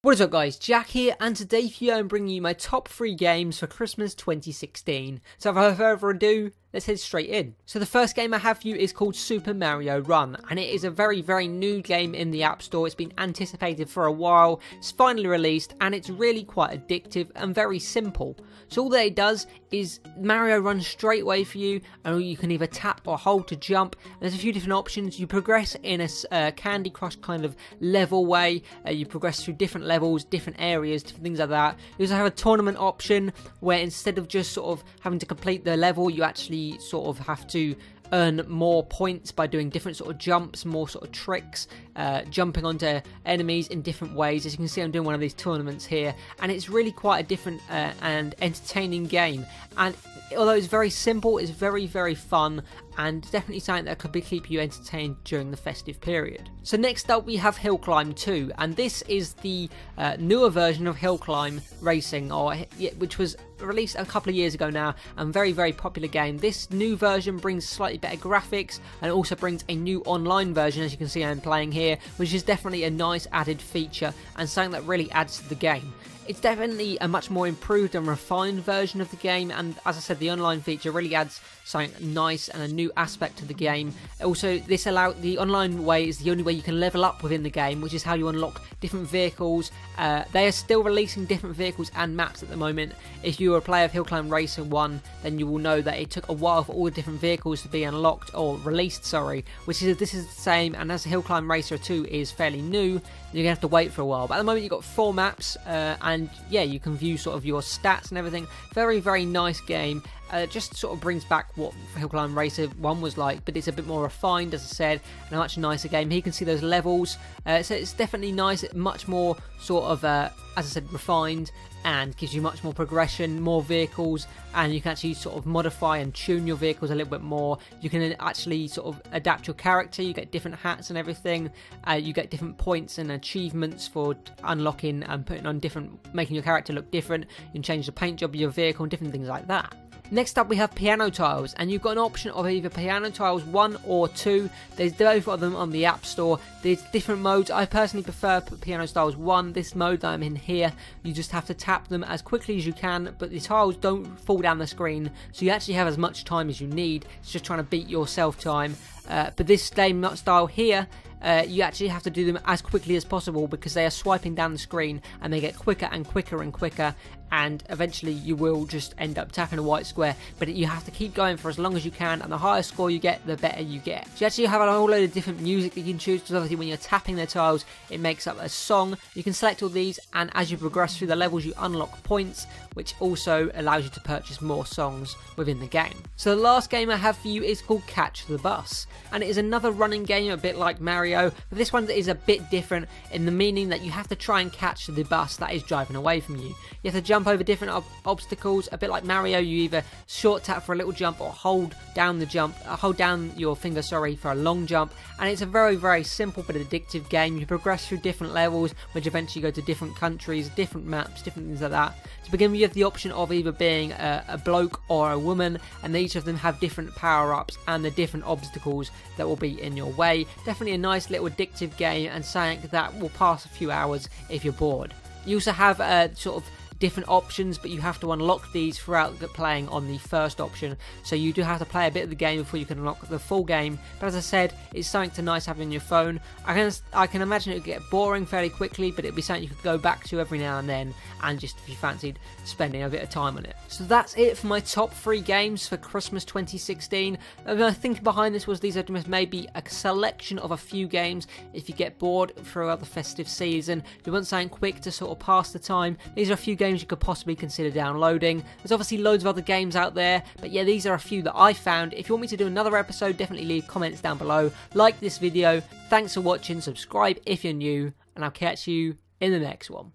What is up guys, Jack here, and today for you I'm bringing you my top 3 games for Christmas 2016. So without further ado, let's head straight in. So the first game I have for you is called Super Mario Run, and it is a very new game in the App Store. It's been anticipated for a while, it's finally released, and it's really quite addictive and very simple. So all that it does is Mario runs straight away for you, and you can either tap or hold to jump. There's a few different options. You progress in a Candy Crush kind of level way. You progress through different levels, different areas, different things like that. You also have a tournament option where instead of just sort of having to complete the level, you actually sort of have to earn more points by doing different sort of jumps, more sort of tricks, jumping onto enemies in different ways. As you can see, I'm doing one of these tournaments here, and it's really quite a different and entertaining game. And although it's very simple, it's very fun, and definitely something that could keep you entertained during the festive period. So next up we have Hill Climb 2, and this is the newer version of Hill Climb Racing, which was released a couple of years ago now, and very popular game. This new version brings slightly better graphics, and also brings a new online version, as you can see I'm playing here, which is definitely a nice added feature and something that really adds to the game. It's definitely a much more improved and refined version of the game, and as I said, the online feature really adds something nice and a new aspect to the game. Also, the online way is the only way you can level up within the game, which is how you unlock different vehicles. They are still releasing different vehicles and maps at the moment. If you were a player of Hill Climb Racing 1, then you will know that it took a while for all the different vehicles to be unlocked, or released, sorry, this is the same, and as Hill Climb Racer 2 is fairly new, you're going to have to wait for a while. But at the moment you've got 4 maps, and yeah, you can view sort of your stats and everything. Very nice game. Just sort of brings back what Hill Climb Racer 1 was like, but it's a bit more refined, as I said, and a much nicer game. Here you can see those levels, so it's definitely nice, much more sort of, as I said, refined, and gives you much more progression, more vehicles, and you can actually sort of modify and tune your vehicles a little bit more. You can actually sort of adapt your character. You get different hats and everything. You get different points and achievements for unlocking and putting on making your character look different. You can change the paint job of your vehicle and different things like that. Next up we have Piano Tiles, and you've got an option of either Piano Tiles 1 or 2. There's both of them on the App Store. There's different modes. I personally prefer Piano Tiles 1, this mode that I'm in here. You just have to tap them as quickly as you can, but the tiles don't fall down the screen, so you actually have as much time as you need. It's just trying to beat yourself time. But this game style here, you actually have to do them as quickly as possible, because they are swiping down the screen and they get quicker and quicker, and eventually you will just end up tapping a white square. But you have to keep going for as long as you can, and the higher score you get, the better you get. So you actually have a whole load of different music that you can choose, because obviously when you're tapping the tiles it makes up a song. You can select all these, and as you progress through the levels you unlock points, which also allows you to purchase more songs within the game. So the last game I have for you is called Catch the Bus, and it is another running game a bit like Mario, but this one is a bit different in the meaning that you have to try and catch the bus that is driving away from you. You have to jump over different obstacles, a bit like Mario. You either short tap for a little jump or hold down your finger, for a long jump, and it's a very simple but addictive game. You progress through different levels, which eventually go to different countries, different maps, different things like that. To begin with, you have the option of either being a bloke or a woman, and each of them have different power-ups and the different obstacles that will be in your way. Definitely a nice little addictive game, and something that will pass a few hours if you're bored. You also have sort of different options, but you have to unlock these throughout playing on the first option, so you do have to play a bit of the game before you can unlock the full game. But as I said, it's something to nice having on your phone. I can imagine it would get boring fairly quickly, but it'd be something you could go back to every now and then, and just if you fancied spending a bit of time on it. So that's it for my top 3 games for Christmas 2016. My thinking behind this was these are just maybe a selection of a few games. If you get bored throughout the festive season, you want something quick to sort of pass the time, these are a few games you could possibly consider downloading. There's obviously loads of other games out there, but yeah, these are a few that I found. If you want me to do another episode, definitely leave comments down below. Like this video. Thanks for watching, subscribe if you're new, and I'll catch you in the next one.